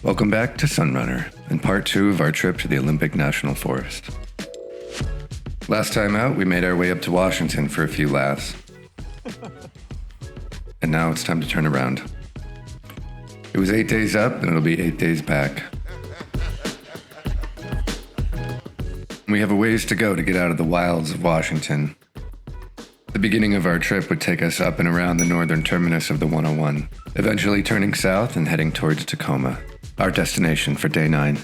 Welcome back to Sunrunner, and part 2 of our trip to the Olympic National Forest. Last time out, we made our way up to Washington for a few laughs. And now it's time to turn around. It was 8 days up, and it'll be 8 days back. We have a ways to go to get out of the wilds of Washington. The beginning of our trip would take us up and around the northern terminus of the 101, eventually turning south and heading towards Tacoma, our destination for day 9.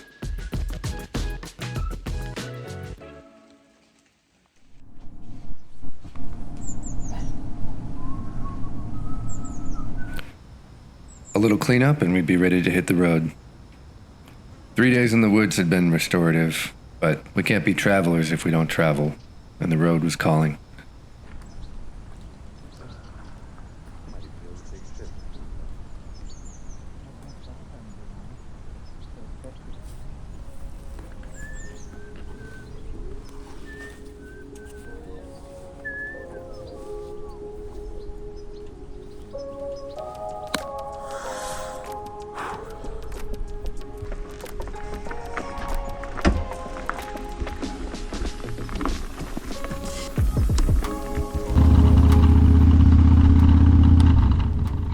A little cleanup and we'd be ready to hit the road. 3 days in the woods had been restorative, but we can't be travelers if we don't travel, and the road was calling.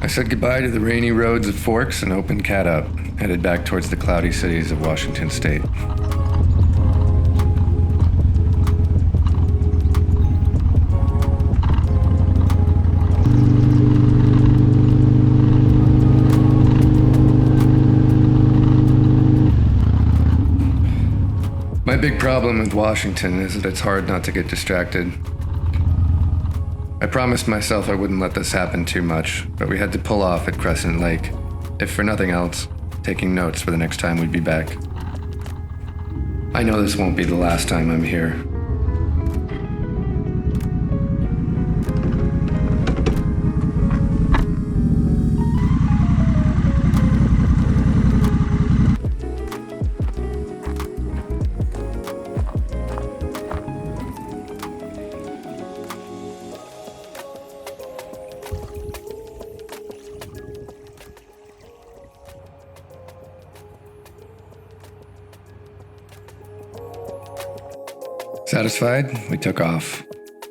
I said goodbye to the rainy roads of Forks and opened Cat up, headed back towards the cloudy cities of Washington State. My big problem with Washington is that it's hard not to get distracted. I promised myself I wouldn't let this happen too much, but we had to pull off at Crescent Lake, if for nothing else, taking notes for the next time we'd be back. I know this won't be the last time I'm here. Satisfied, we took off,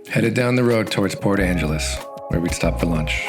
headed down the road towards Port Angeles, where we'd stop for lunch.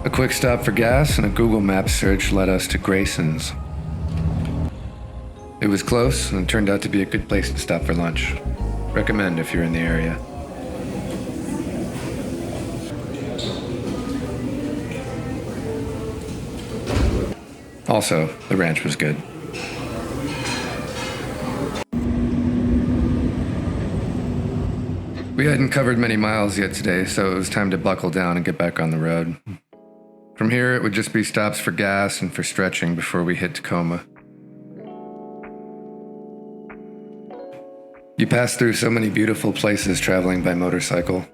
A quick stop for gas and a Google Maps search led us to Grayson's. It was close and it turned out to be a good place to stop for lunch. Recommend if you're in the area. Also, the ranch was good. We hadn't covered many miles yet today, so it was time to buckle down and get back on the road. From here, it would just be stops for gas and for stretching before we hit Tacoma. You pass through so many beautiful places traveling by motorcycle.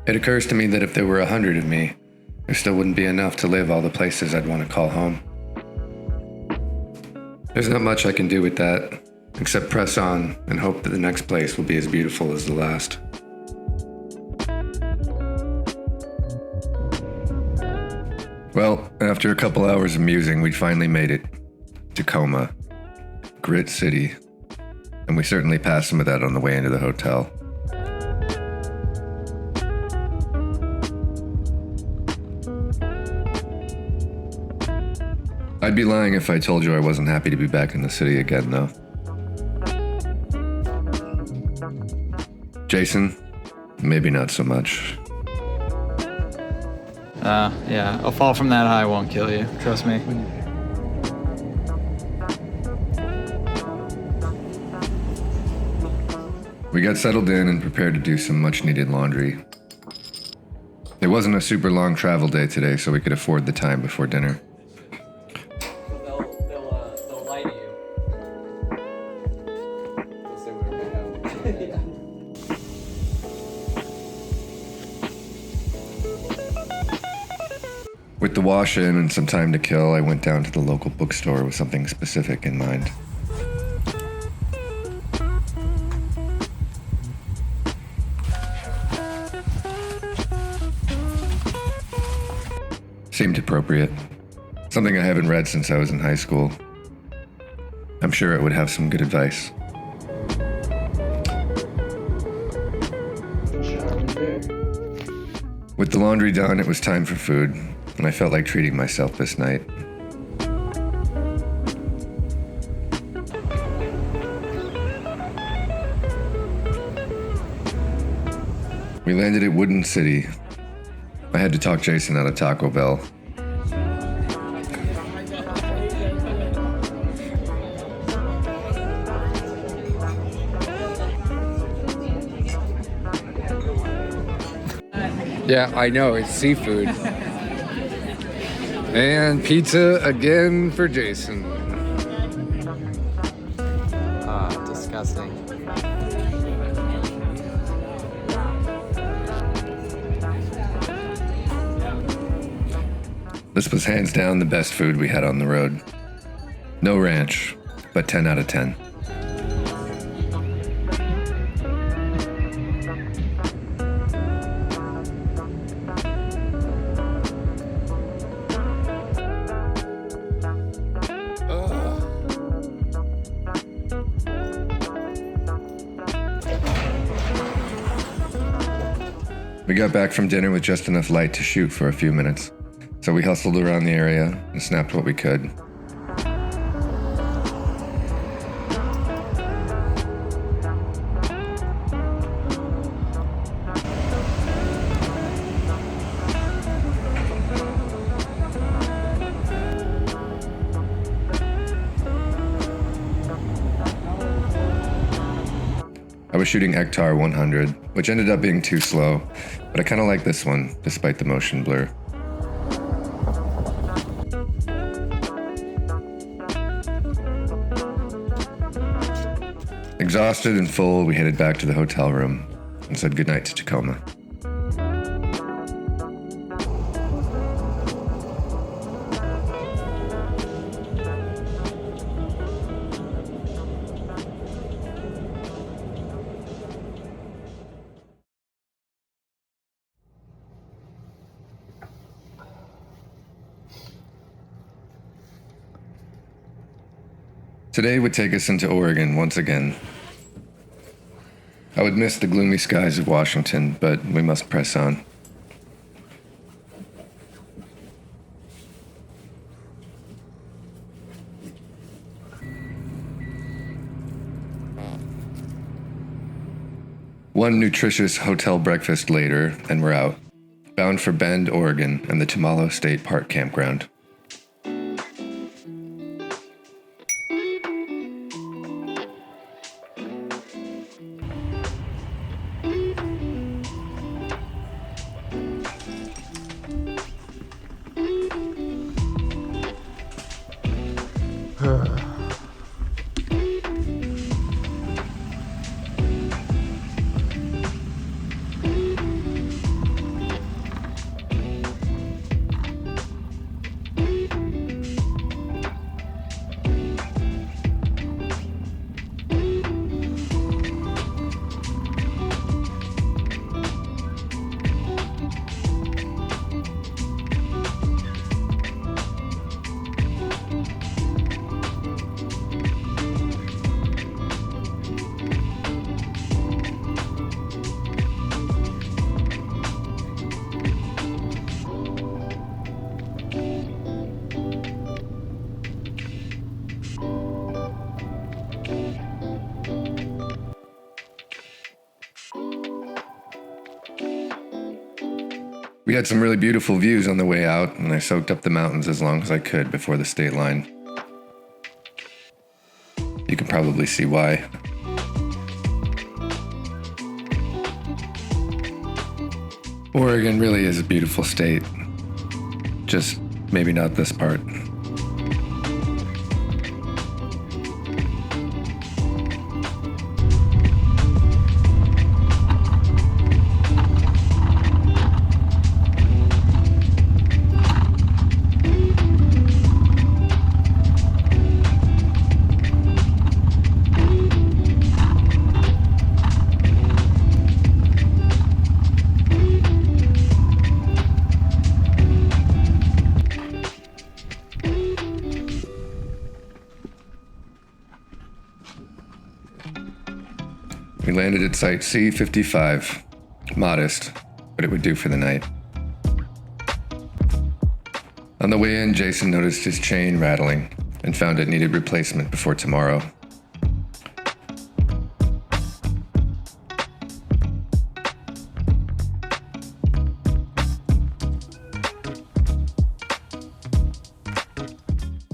It occurs to me that if there were 100 of me, there still wouldn't be enough to live all the places I'd want to call home. There's not much I can do with that, except press on and hope that the next place will be as beautiful as the last. Well, after a couple hours of musing, we finally made it. Tacoma. Grit City. And we certainly passed some of that on the way into the hotel. I'd be lying if I told you I wasn't happy to be back in the city again, though. Jason? Maybe not so much. Yeah, a fall from that high won't kill you, trust me. We got settled in and prepared to do some much-needed laundry. It wasn't a super long travel day today, so we could afford the time before dinner. They'll lie to you. They'll say whatever they have. With the wash in and some time to kill, I went down to the local bookstore with something specific in mind. Seemed appropriate. Something I haven't read since I was in high school. I'm sure it would have some good advice. With the laundry done, it was time for food, and I felt like treating myself this night. We landed at Wooden City. I had to talk Jason out of Taco Bell. Yeah, I know, it's seafood. And pizza again for Jason. Disgusting. This was hands down the best food we had on the road. No ranch, but 10 out of 10. We got back from dinner with just enough light to shoot for a few minutes, so we hustled around the area and snapped what we could. I was shooting Hectar 100, which ended up being too slow, but I kind of like this one, despite the motion blur. Exhausted and full, we headed back to the hotel room and said goodnight to Tacoma. Today would take us into Oregon once again. I would miss the gloomy skies of Washington, but we must press on. One nutritious hotel breakfast later, and we're out, bound for Bend, Oregon, and the Tamalo State Park campground. We had some really beautiful views on the way out, and I soaked up the mountains as long as I could before the state line. You can probably see why. Oregon really is a beautiful state. Just maybe not this part. We landed at site C55. Modest, but it would do for the night. On the way in, Jason noticed his chain rattling and found it needed replacement before tomorrow.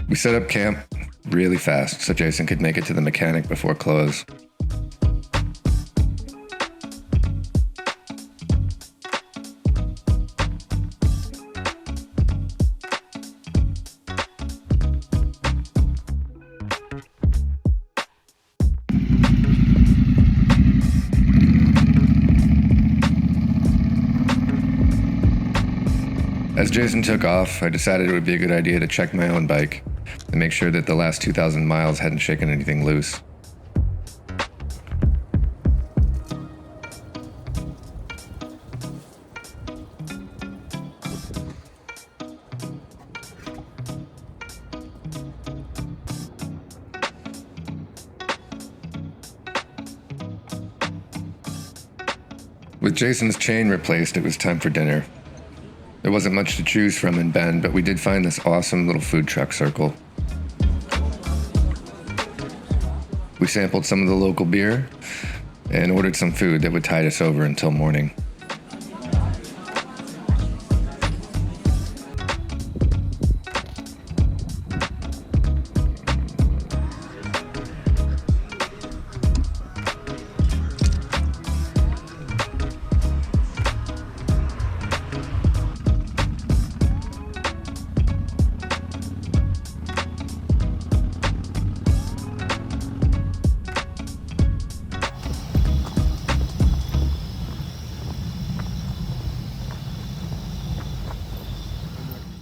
We set up camp really fast so Jason could make it to the mechanic before close. As Jason took off, I decided it would be a good idea to check my own bike and make sure that the last 2,000 miles hadn't shaken anything loose. With Jason's chain replaced, it was time for dinner. There wasn't much to choose from in Bend, but we did find this awesome little food truck circle. We sampled some of the local beer and ordered some food that would tide us over until morning.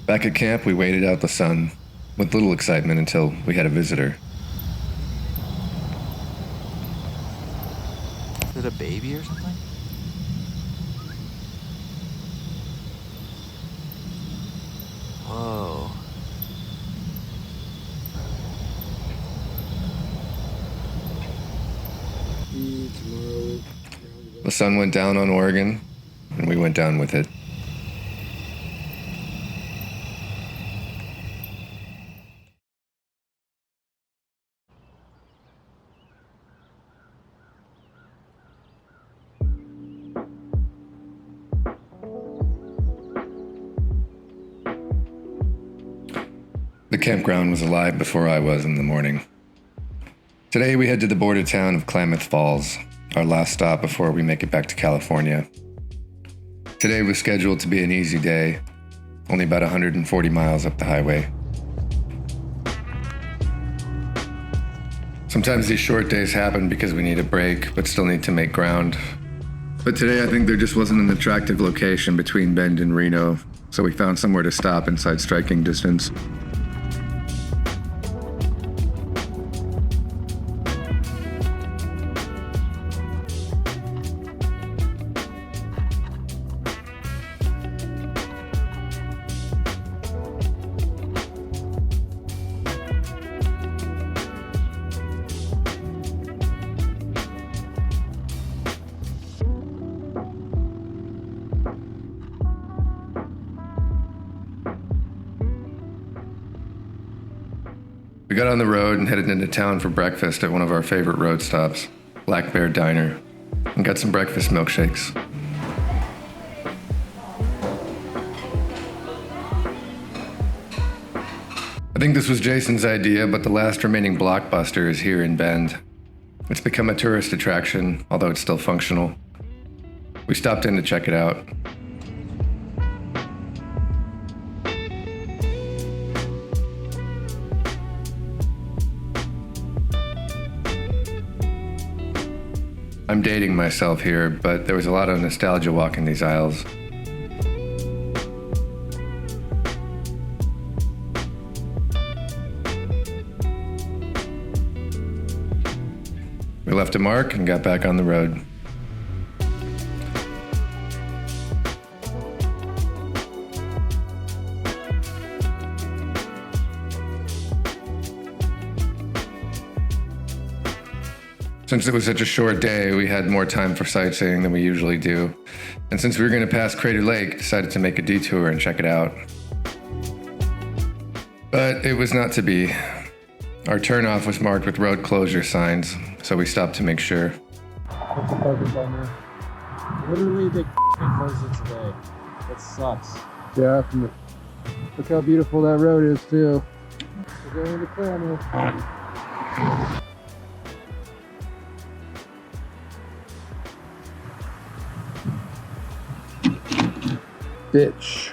Back at camp, we waited out the sun with little excitement until we had a visitor. Is it a baby or something? Whoa. The sun went down on Oregon, and we went down with it. The campground was alive before I was in the morning. Today we head to the border town of Klamath Falls, our last stop before we make it back to California. Today was scheduled to be an easy day, only about 140 miles up the highway. Sometimes these short days happen because we need a break, but still need to make ground. But today I think there just wasn't an attractive location between Bend and Reno, so we found somewhere to stop inside striking distance. We got on the road and headed into town for breakfast at one of our favorite road stops, Black Bear Diner, and got some breakfast milkshakes. I think this was Jason's idea, but the last remaining Blockbuster is here in Bend. It's become a tourist attraction, although it's still functional. We stopped in to check it out. I'm dating myself here, but there was a lot of nostalgia walking these aisles. We left a mark and got back on the road. Since it was such a short day, we had more time for sightseeing than we usually do. And since we were going to pass Crater Lake, decided to make a detour and check it out. But it was not to be. Our turnoff was marked with road closure signs, so we stopped to make sure. That's a fucking bummer. Literally, they closed it today. That sucks. Yeah, look how beautiful that road is too. We're going to Klamath. Bitch.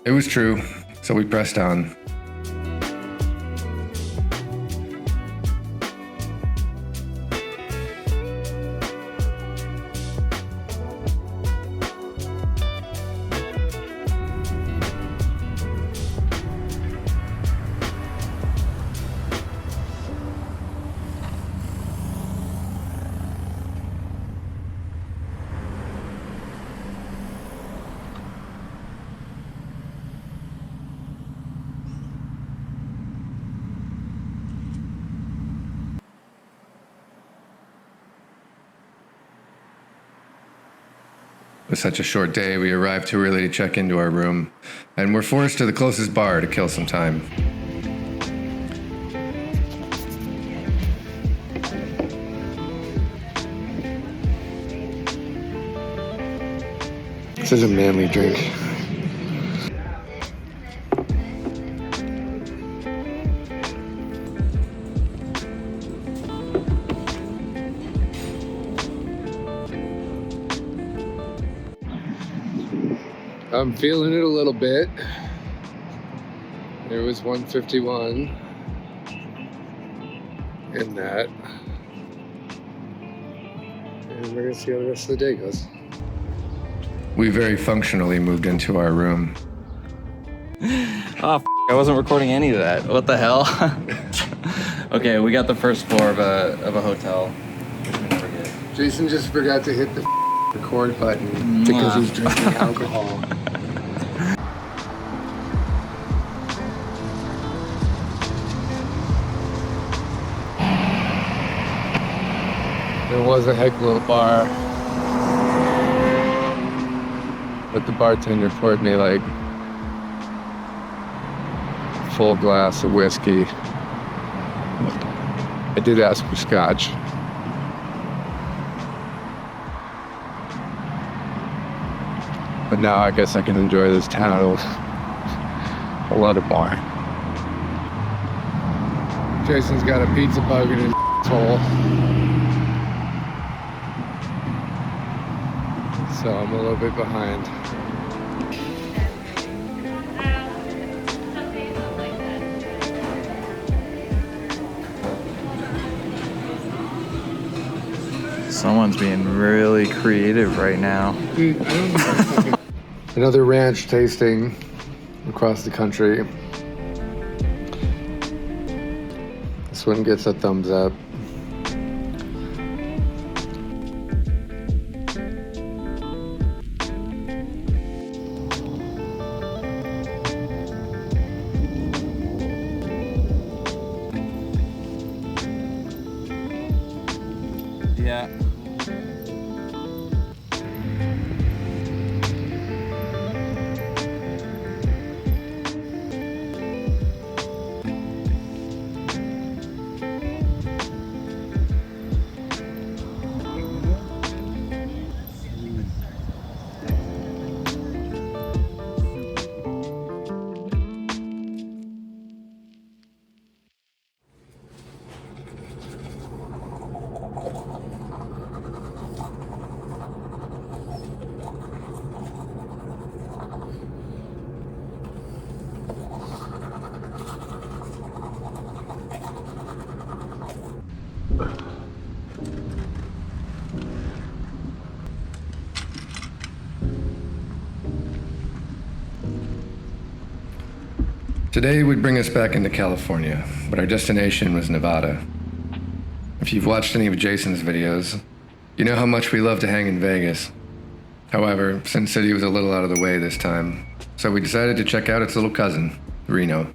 It was true, so we pressed on. It was such a short day, we arrived too early to check into our room, and were forced to the closest bar to kill some time. This is a manly drink. I'm feeling it a little bit. There was 151 in that. And we're gonna see how the rest of the day goes. We very functionally moved into our room. Oh, I wasn't recording any of that. What the hell? Okay, we got the first floor of a hotel. Which we never get. Jason just forgot to hit the record button because he's drinking alcohol. There was a heck of a bar, but the bartender poured me like a full glass of whiskey. I did ask for scotch. But now I guess I can enjoy this town a lot more. Jason's got a pizza bug in his hole. So I'm a little bit behind. Someone's being really creative right now. Dude, I don't know. Another ranch tasting across the country. This one gets a thumbs up. Yeah. Today would bring us back into California, but our destination was Nevada. If you've watched any of Jason's videos, you know how much we love to hang in Vegas. However, Sin City was a little out of the way this time, so we decided to check out its little cousin, Reno.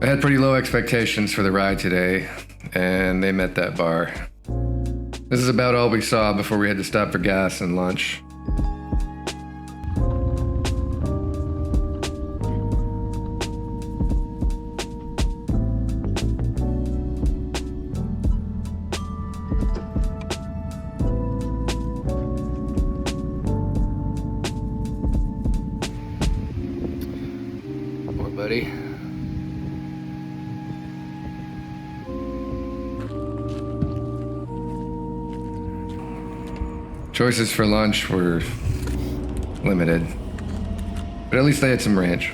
I had pretty low expectations for the ride today, and they met that bar. This is about all we saw before we had to stop for gas and lunch. Come on, buddy. Choices for lunch were limited, but at least they had some ranch.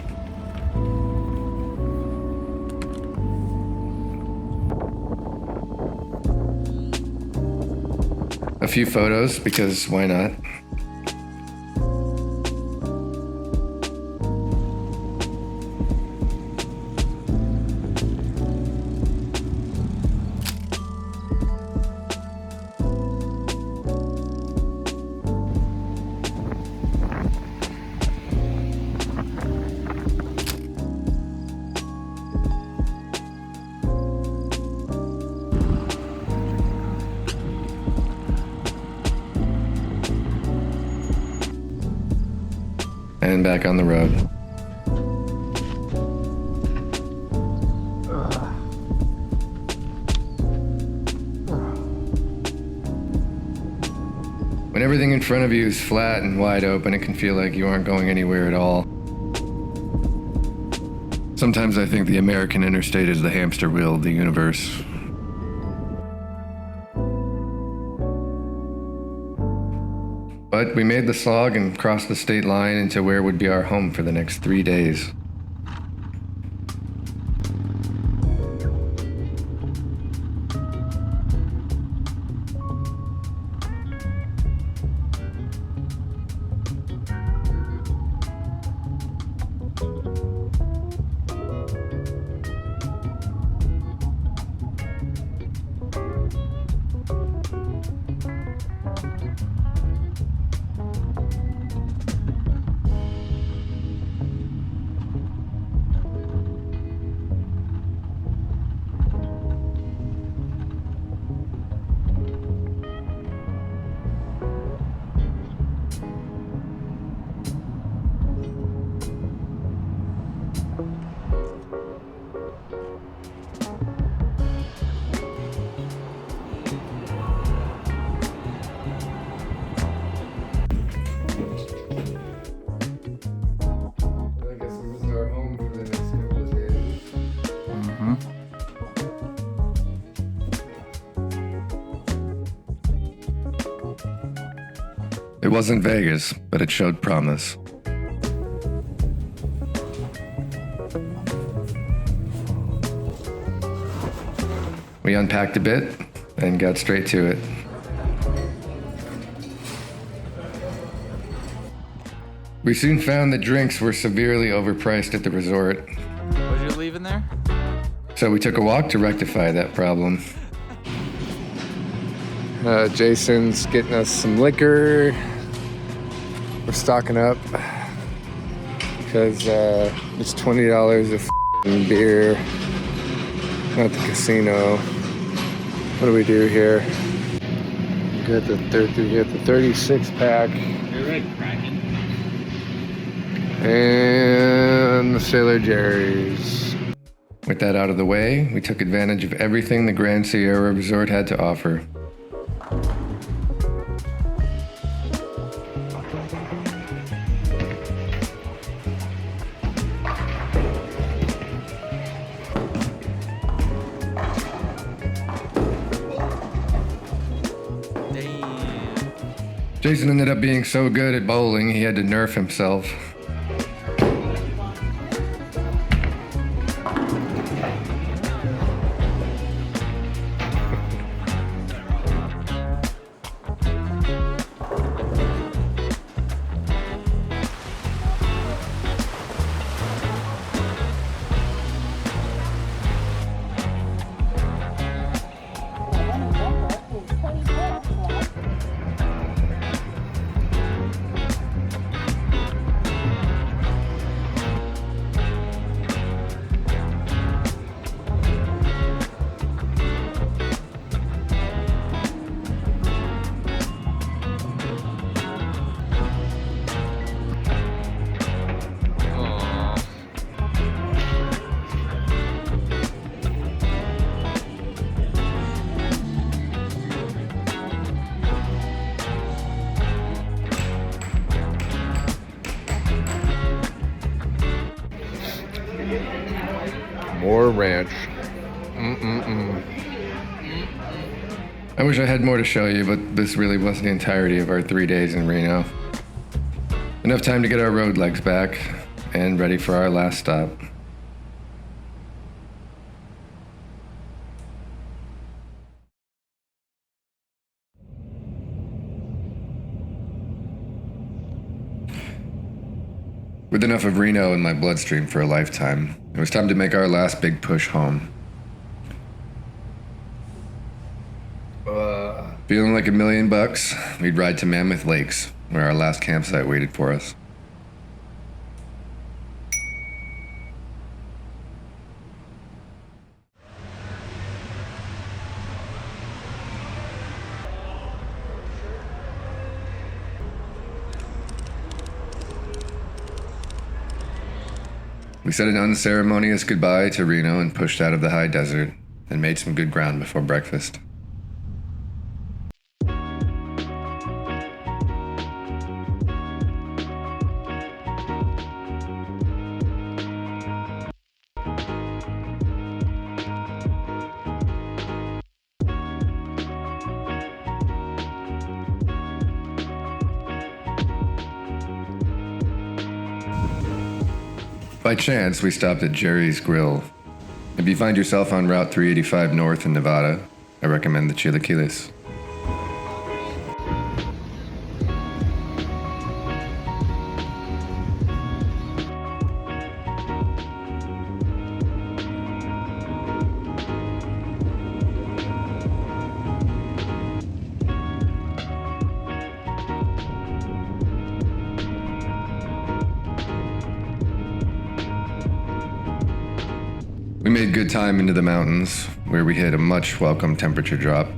A few photos, because why not? And back on the road. When everything in front of you is flat and wide open, it can feel like you aren't going anywhere at all. Sometimes I think the American interstate is the hamster wheel of the universe. But we made the slog and crossed the state line into where would be our home for the next 3 days. It wasn't Vegas, but it showed promise. We unpacked a bit and got straight to it. We soon found that drinks were severely overpriced at the resort, Was you leaving there? so we took a walk to rectify that problem. Jason's getting us some liquor. We're stocking up because it's $20 of beer at the casino. What do we do here? We got the 36 pack You're right, Kraken. and the Sailor Jerry's. With that out of the way, we took advantage of everything the Grand Sierra Resort had to offer. Jason ended up being so good at bowling, he had to nerf himself. More ranch. I wish I had more to show you, but this really was the entirety of our 3 days in Reno. Enough time to get our road legs back and ready for our last stop. With enough of Reno in my bloodstream for a lifetime, it was time to make our last big push home. Feeling like $1,000,000, we'd ride to Mammoth Lakes, where our last campsite waited for us. We said an unceremonious goodbye to Reno and pushed out of the high desert, and made some good ground before breakfast. By chance, we stopped at Jerry's Grill. If you find yourself on Route 385 North in Nevada, I recommend the chilaquiles. We made good time into the mountains, where we hit a much welcome temperature drop.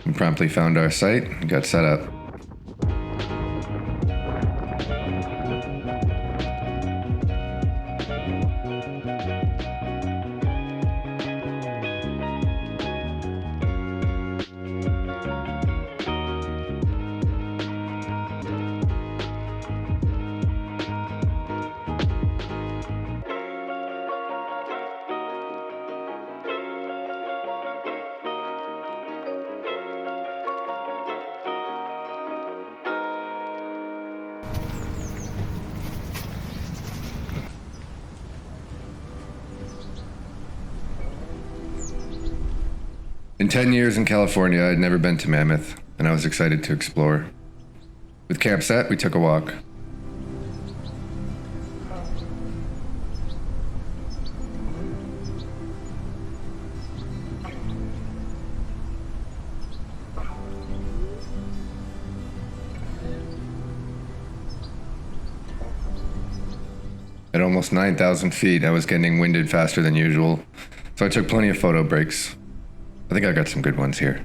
We promptly found our site and got set up. In 10 years in California, I'd never been to Mammoth, and I was excited to explore. With camp set, we took a walk. At almost 9,000 feet, I was getting winded faster than usual, so I took plenty of photo breaks. I think I got some good ones here.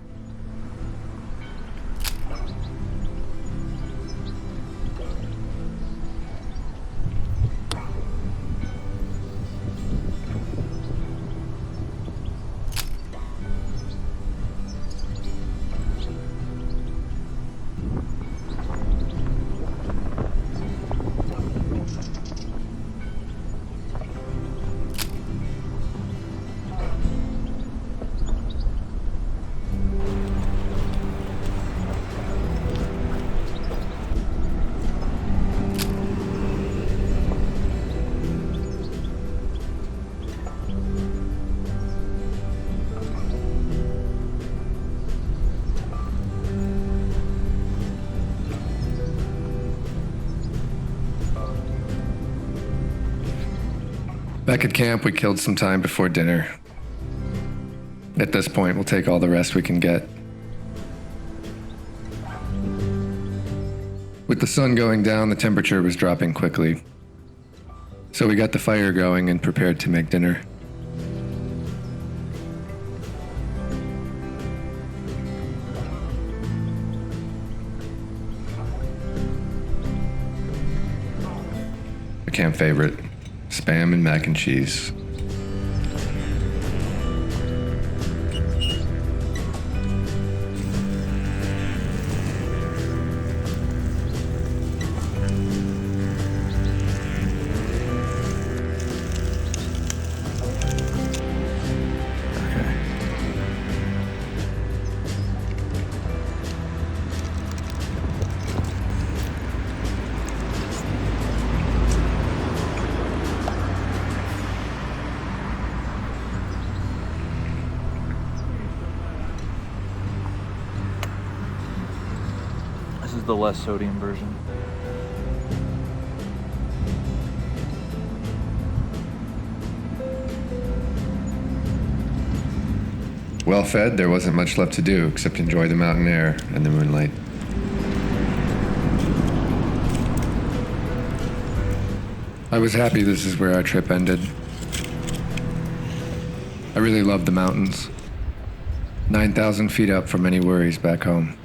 Back at camp, we killed some time before dinner. At this point, we'll take all the rest we can get. With the sun going down, the temperature was dropping quickly. So we got the fire going and prepared to make dinner. A camp favorite, spam and mac and cheese. This is the less sodium version. Well fed, there wasn't much left to do except enjoy the mountain air and the moonlight. I was happy this is where our trip ended. I really love the mountains. 9,000 feet up from any worries back home.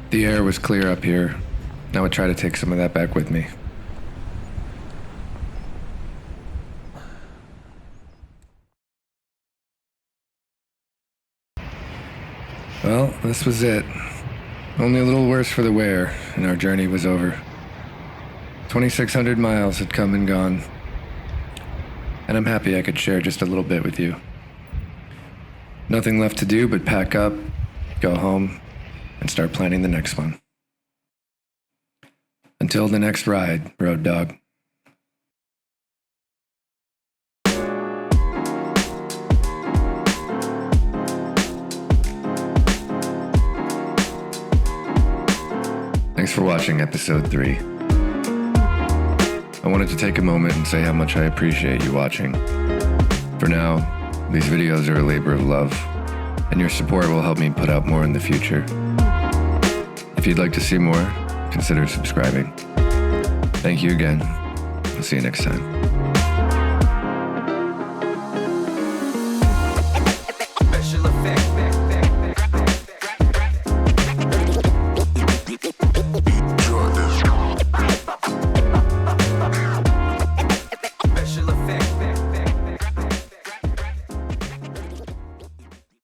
The air was clear up here. I would try to take some of that back with me. Well, this was it. Only a little worse for the wear, and our journey was over. 2,600 miles had come and gone, and I'm happy I could share just a little bit with you. Nothing left to do but pack up, go home, and start planning the next one. Until the next ride, Road Dog. Thanks for watching episode 3. I wanted to take a moment and say how much I appreciate you watching. For now, these videos are a labor of love, and your support will help me put out more in the future. If you'd like to see more, consider subscribing. Thank you again. I'll see you next time.